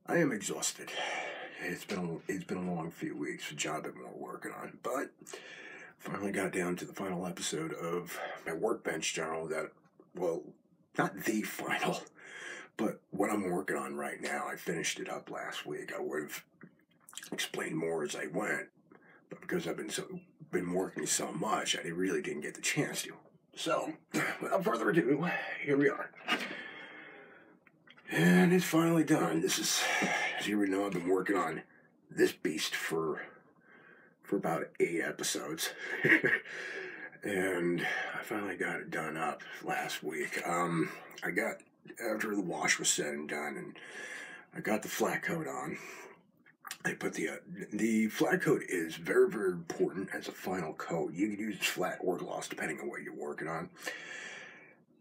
I am exhausted. It's been a long few weeks, a job I've been working on, but finally got down to the final episode of my Workbench journal well, not the final, but what I'm working on right now. I finished it up last week. I would have explained more as I went, but because I've been working so much, I really didn't get the chance to. So, without further ado, here we are. And it's finally done. This is, as you know, I've been working on this beast for about 8 episodes. And I finally got it done up last week. After the wash was said and done, and I got the flat coat on. I put the flat coat is very, very important as a final coat. You can use flat or gloss depending on what you're working on.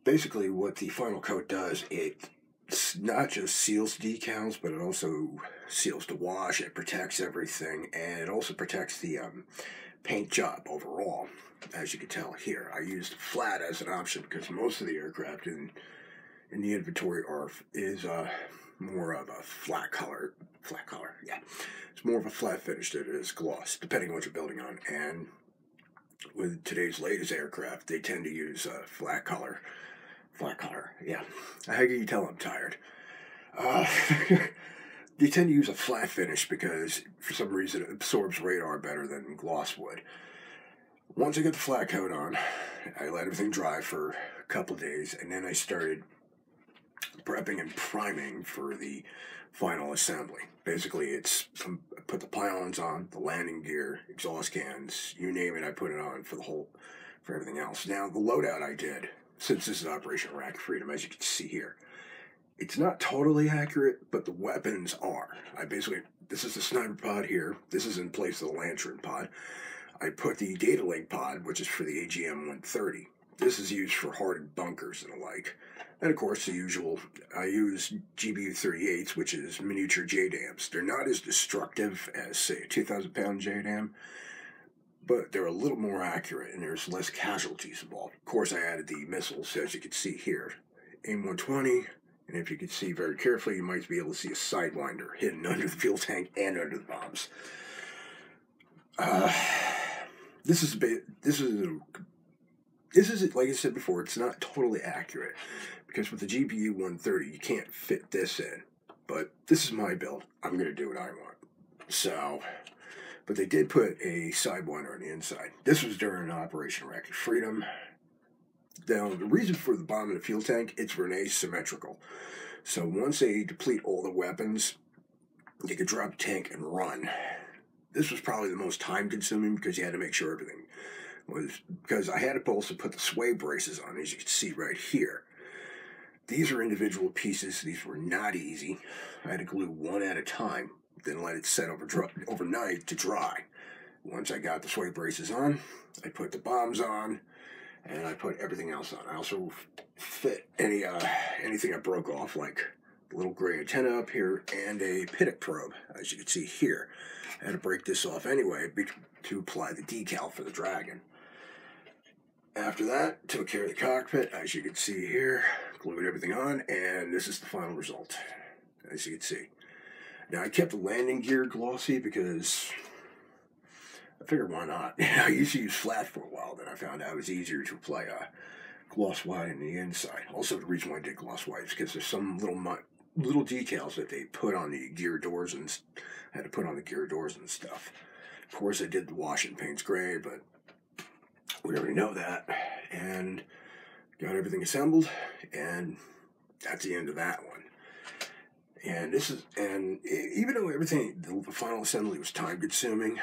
Basically, what the final coat does, it's not just seals decals, but it also seals the wash. It protects everything, and it also protects the paint job overall. As you can tell here, I used flat as an option because most of the aircraft in the inventory is more of a flat color. Yeah, it's more of a flat finish than it is gloss, depending on what you're building on. And with today's latest aircraft, they tend to use flat color. Yeah. How can you tell I'm tired? They tend to use a flat finish because, for some reason, it absorbs radar better than gloss would. Once I get the flat coat on, I let everything dry for a couple days, and then I started prepping and priming for the final assembly. Basically, I put the pylons on, the landing gear, exhaust cans, you name it, I put it on for everything else. Now, the loadout I did, since this is Operation Iraqi Freedom, as you can see here, it's not totally accurate, but the weapons are. This is the sniper pod here. This is in place of the lantern pod. I put the data link pod, which is for the AGM-130. This is used for hardened bunkers and the like. And of course, the usual, I use GBU-38s, which is miniature JDAMs. They're not as destructive as, say, a 2,000-pound JDAM, but they're a little more accurate, and there's less casualties involved. Of course, I added the missiles, as you can see here. AIM-120, and if you can see very carefully, you might be able to see a Sidewinder hidden under the fuel tank and under the bombs. This is like I said before, it's not totally accurate, because with the GBU-130, you can't fit this in. But this is my build. I'm going to do what I want. So, but they did put a Sidewinder on the inside. This was during Operation Iraqi Freedom. Now, the reason for the bomb in the fuel tank, it's asymmetrical. So once they deplete all the weapons, they could drop the tank and run. This was probably the most time-consuming because you had to make sure everything was... Because I had to also put the sway braces on, as you can see right here. These are individual pieces. These were not easy. I had to glue one at a time, then let it set overnight to dry. Once I got the sway braces on, I put the bombs on, and I put everything else on. I also fit anything I broke off, like the little gray antenna up here and a Piddock probe, as you can see here. I had to break this off anyway to apply the decal for the Dragon. After that, took care of the cockpit, as you can see here, glued everything on, and this is the final result, as you can see. Now, I kept the landing gear glossy because I figured why not? I used to use flat for a while, then I found out it was easier to apply a gloss white on the inside. Also, the reason why I did gloss white is because there's some little decals that they put on the gear doors, and I had to put on the gear doors and stuff. Of course, I did the wash and paints gray, but we already know that. And got everything assembled, and that's the end of that one. And even though the final assembly was time consuming,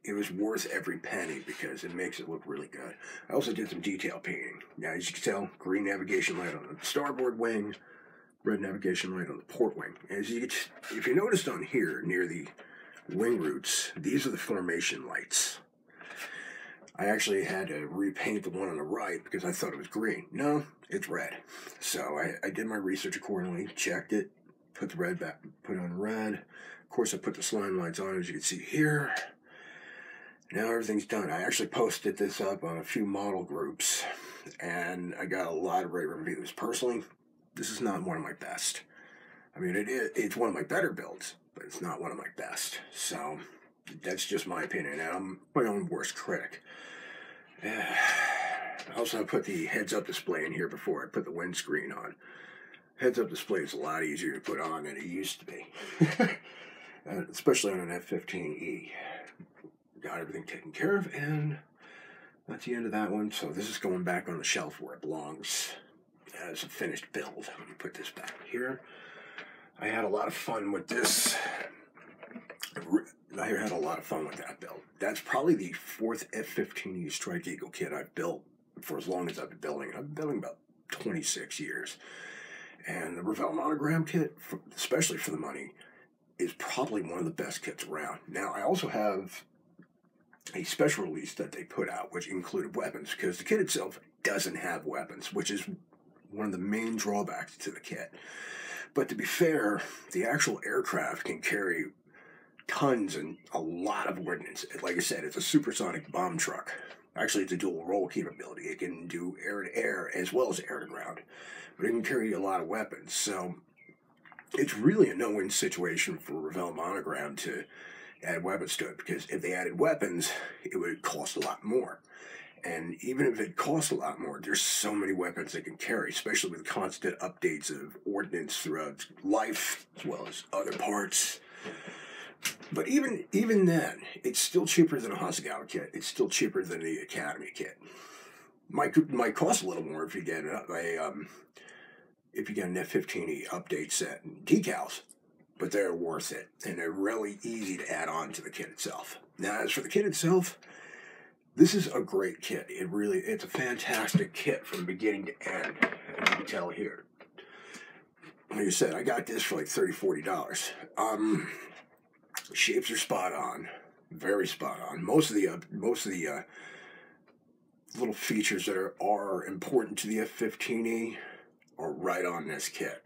it was worth every penny because it makes it look really good. I also did some detail painting. Now, as you can tell, green navigation light on the starboard wing, red navigation light on the port wing. If you noticed on here, near the wing roots, these are the formation lights. I actually had to repaint the one on the right because I thought it was green. No, it's red. So I did my research accordingly, checked it, put the red back, put on red. Of course, I put the slime lights on, as you can see here. Now everything's done. I actually posted this up on a few model groups, and I got a lot of rave reviews. Personally, this is not one of my best. I mean, it's one of my better builds, but it's not one of my best. So that's just my opinion, and I'm my own worst critic. I also put the heads-up display in here before I put the windscreen on. Heads-up display is a lot easier to put on than it used to be, especially on an F-15E. Got everything taken care of, and that's the end of that one. So this is going back on the shelf where it belongs as a finished build. I'm going to put this back here. I had a lot of fun with this. I had a lot of fun with that build. That's probably the 4th F-15E Strike Eagle kit I've built for as long as I've been building. I've been building about 26 years. And the Revell-Monogram kit, especially for the money, is probably one of the best kits around. Now, I also have a special release that they put out, which included weapons, because the kit itself doesn't have weapons, which is one of the main drawbacks to the kit. But to be fair, the actual aircraft can carry tons and a lot of ordnance. Like I said, it's a supersonic bomb truck. Actually, it's a dual role capability. It can do air-to-air as well as air-to-ground. But it can carry a lot of weapons. So it's really a no-win situation for Revell-Monogram to add weapons to it. Because if they added weapons, it would cost a lot more. And even if it costs a lot more, there's so many weapons they can carry, especially with constant updates of ordnance throughout life, as well as other parts. But even then, it's still cheaper than a Hasegawa kit. It's still cheaper than the Academy kit. Might cost a little more if you get an F-15E update set and decals, but they're worth it, and they're really easy to add on to the kit itself. Now, as for the kit itself, this is a great kit. It's a fantastic kit from beginning to end, as you can tell here. Like I said, I got this for like $30, $40. Shapes are spot on, very spot on. Most of the little features that are important to the F-15E are right on this kit.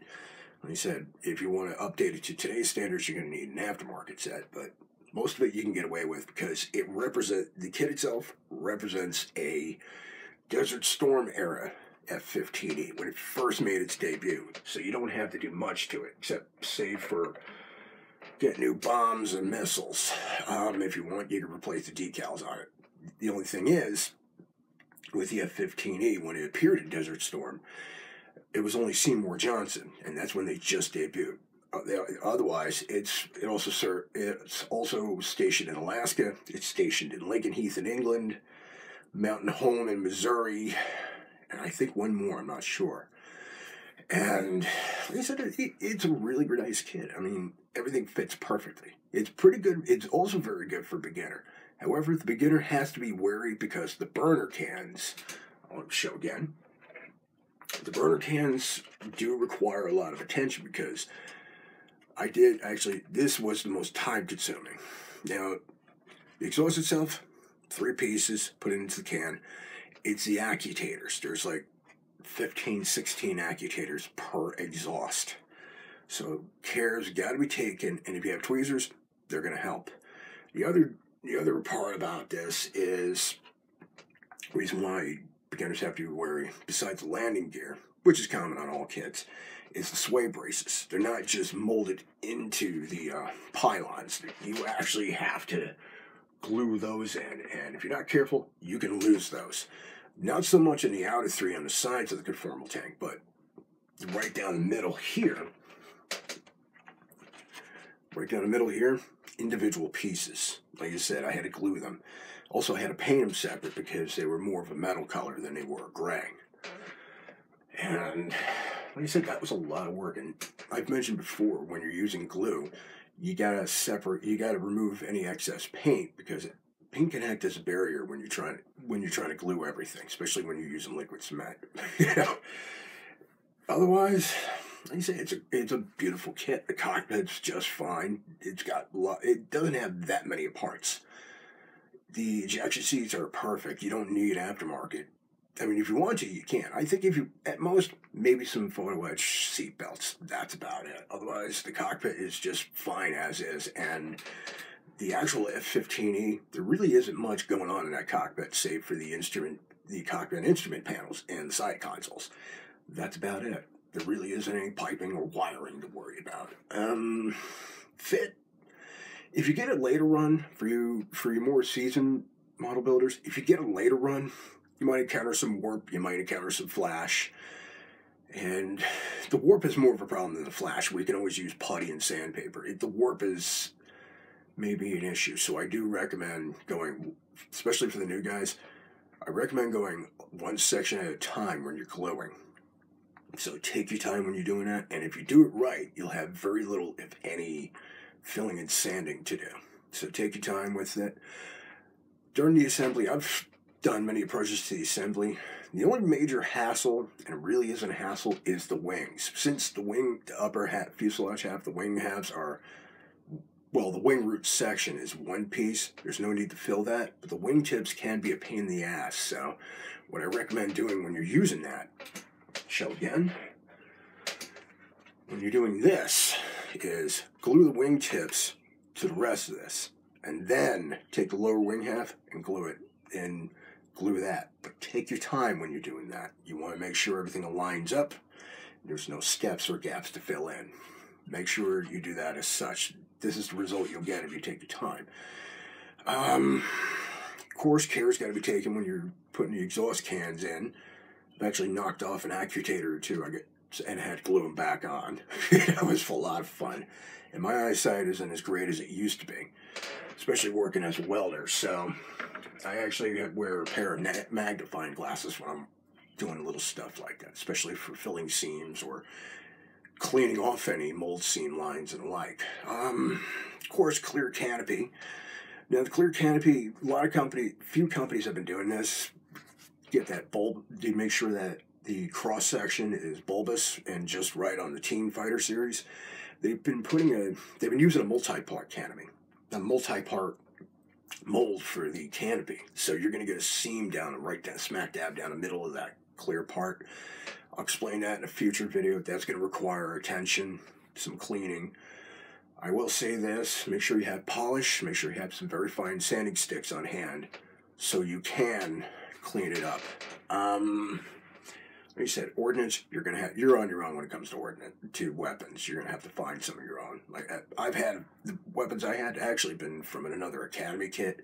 Like I said, if you want to update it to today's standards, you're going to need an aftermarket set, but most of it you can get away with because the kit itself represents a Desert Storm era F-15E when it first made its debut. So you don't have to do much to it except save for get new bombs and missiles. If you want, you can replace the decals on it. The only thing is, with the F-15E, when it appeared in Desert Storm, it was only Seymour Johnson, and that's when they just debuted. Otherwise, it's also stationed in Alaska. It's stationed in Lakenheath in England, Mountain Home in Missouri, and I think one more. I'm not sure. And like I said, it's a really nice kit. I mean, everything fits perfectly. It's pretty good. It's also very good for beginner. However, the beginner has to be wary because the burner cans, I'll show again, the burner cans do require a lot of attention because this was the most time consuming. Now, the exhaust itself, 3 pieces, put it into the can. It's the accutators. There's like 15, 16 accutators per exhaust. So care's got to be taken, and if you have tweezers, they're going to help. The other part about this is the reason why beginners have to be wary, besides the landing gear, which is common on all kits, is the sway braces. They're not just molded into the pylons. You actually have to glue those in, and if you're not careful, you can lose those. Not so much in the outer 3 on the sides of the conformal tank, but right down the middle here, individual pieces. Like I said, I had to glue them. Also, I had to paint them separate because they were more of a metal color than they were gray. And like I said, that was a lot of work. And I've mentioned before, when you're using glue, you gotta remove any excess paint because paint can act as a barrier when you're trying to glue everything, especially when you're using liquid cement. Otherwise, like I say, it's a beautiful kit. The cockpit's just fine. It doesn't have that many parts. The ejection seats are perfect. You don't need aftermarket. I mean, if you want to, you can. I think if you, at most, maybe some photo etch seat belts. That's about it. Otherwise, the cockpit is just fine as is. And the actual F-15E, there really isn't much going on in that cockpit, save for the cockpit instrument panels and the side consoles. That's about it. There really isn't any piping or wiring to worry about. Fit. If you get a later run, for your more seasoned model builders, if you get a later run, you might encounter some warp, you might encounter some flash. And the warp is more of a problem than the flash. We can always use putty and sandpaper. The warp is maybe an issue. So I do recommend going, especially for the new guys, I recommend going one section at a time when you're gluing. So take your time when you're doing that. And if you do it right, you'll have very little, if any, filling and sanding to do. So take your time with it. During the assembly, I've done many approaches to the assembly. The only major hassle, and it really isn't a hassle, is the wings. Since the upper fuselage half, the wing halves are, well, the wing root section is one piece. There's no need to fill that, but the wing tips can be a pain in the ass. So what I recommend doing when you're using that, show again, when you're doing this, is glue the wing tips to the rest of this, and then take the lower wing half and glue it, and glue that. But take your time when you're doing that. You want to make sure everything aligns up. There's no steps or gaps to fill in. Make sure you do that as such. This is the result you'll get if you take your time. Of course, care's got to be taken when you're putting the exhaust cans in. I've actually knocked off an actuator or two and had to glue them back on. That was a lot of fun. And my eyesight isn't as great as it used to be, especially working as a welder. So I actually wear a pair of magnifying glasses when I'm doing little stuff like that, especially for filling seams or cleaning off any mold seam lines and the like. Of course, clear canopy. Now, the clear canopy, few companies have been doing this. Get that bulb, to make sure that the cross section is bulbous and just right on the Teen Fighter series. They've been using a multi-part canopy, a multi-part mold for the canopy. So you're going to get a seam down smack dab down the middle of that clear part. I'll explain that in a future video. That's going to require attention, some cleaning. I will say this, make sure you have polish, make sure you have some very fine sanding sticks on hand so you can clean it up. Like you said, ordnance, you're on your own when it comes to weapons. You're going to have to find some of your own. Like the weapons I had actually been from another Academy kit,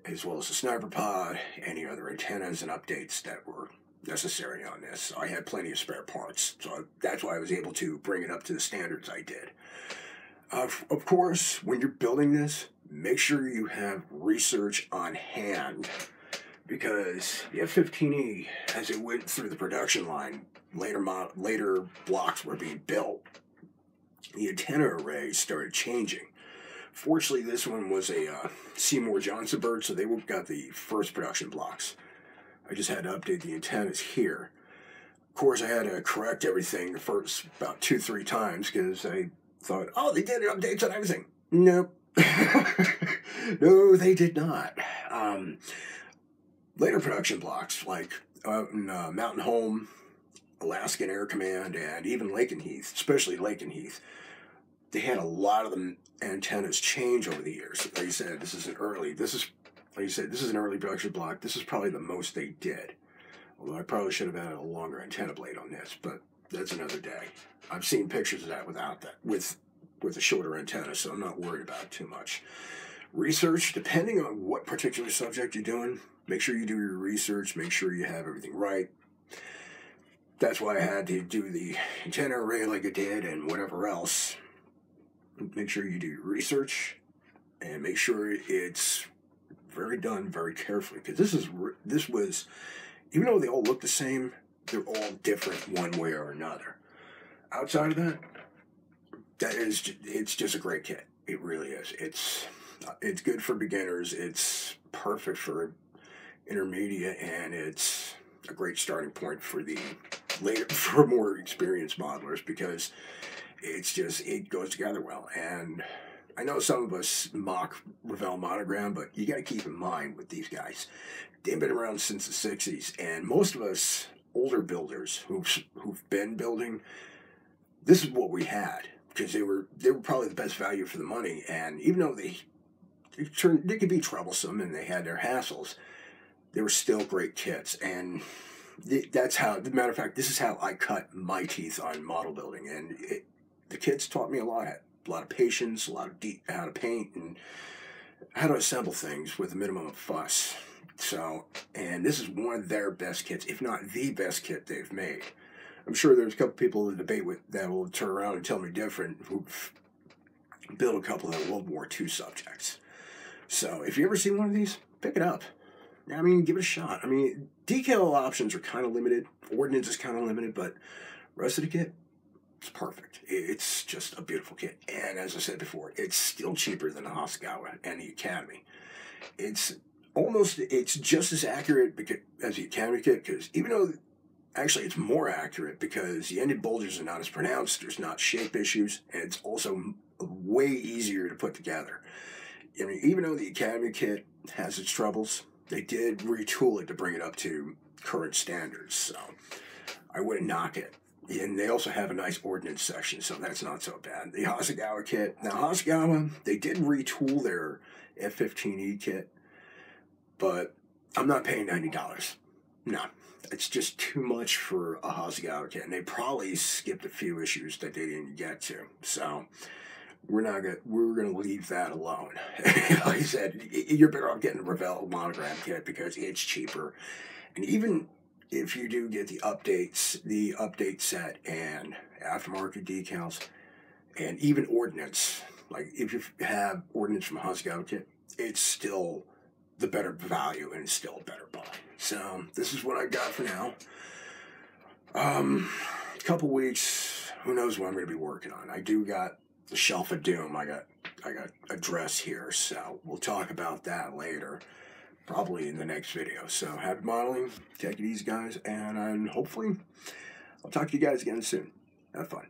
as well as the sniper pod, any other antennas and updates that were necessary on this. So I had plenty of spare parts, so that's why I was able to bring it up to the standards I did. Of course, when you're building this, make sure you have research on hand, because the F-15E, as it went through the production line, later blocks were being built, the antenna array started changing. Fortunately, this one was a Seymour Johnson bird, so they got the first production blocks. I just had to update the antennas here. Of course, I had to correct everything the first about 2-3 times, because I thought, oh, they did updates on everything. Nope. No, they did not. Later production blocks, like Mountain Home, Alaskan Air Command, and even Lakenheath, especially Lakenheath, they had a lot of the antennas change over the years. Like I said, this is an early production block. This is probably the most they did. Although I probably should have added a longer antenna blade on this, but that's another day. I've seen pictures of that without that, with a shorter antenna, so I'm not worried about it too much. Research, depending on what particular subject you're doing, make sure you do your research, make sure you have everything right. That's why I had to do the antenna array like I did and whatever else. Make sure you do your research and make sure it's done very carefully, because this was, even though they all look the same, they're all different one way or another. Outside of that, it's just a great kit. It really is. It's good for beginners. It's perfect for intermediate, and it's a great starting point for for more experienced modelers, because it goes together well. And I know some of us mock Revell-Monogram, but you got to keep in mind with these guys, they've been around since the 60s, and most of us older builders who've been building, this is what we had, because they were probably the best value for the money. And even though they could be troublesome and they had their hassles, they were still great kits. And that's how, as a matter of fact, this is how I cut my teeth on model building. And the kids taught me a lot of patience, a lot of how to paint, and how to assemble things with a minimum of fuss. So, and this is one of their best kits, if not the best kit they've made. I'm sure there's a couple people in debate that will turn around and tell me different, who've built a couple of World War II subjects. So, if you ever see one of these, pick it up. I mean, give it a shot. I mean, decal options are kind of limited. Ordnance is kind of limited, but the rest of the kit, it's perfect. It's just a beautiful kit. And as I said before, it's still cheaper than the Hasegawa and the Academy. It's just as accurate as the Academy kit, because even though, actually it's more accurate because the ended bulges are not as pronounced, there's not shape issues, and it's also way easier to put together. I mean, even though the Academy kit has its troubles, they did retool it to bring it up to current standards, so I wouldn't knock it. And they also have a nice ordnance section, so that's not so bad. The Hasegawa kit, now Hasegawa, they did retool their F-15E kit, but I'm not paying $90. No, it's just too much for a Hasegawa kit, and they probably skipped a few issues that they didn't get to. So we're gonna leave that alone. Like I said, you're better off getting a Revell-Monogram kit because it's cheaper, and even if you do get the updates, the update set and aftermarket decals, and even ordnance, like if you have ordnance from a Hasegawa kit, it's still the better value and it's still a better buy. So this is what I got for now. A couple weeks, who knows what I'm going to be working on. I do got the Shelf of Doom. I got a dress here, so we'll talk about that later, probably in the next video. So happy modeling, take it easy guys, and hopefully I'll talk to you guys again soon. Have fun.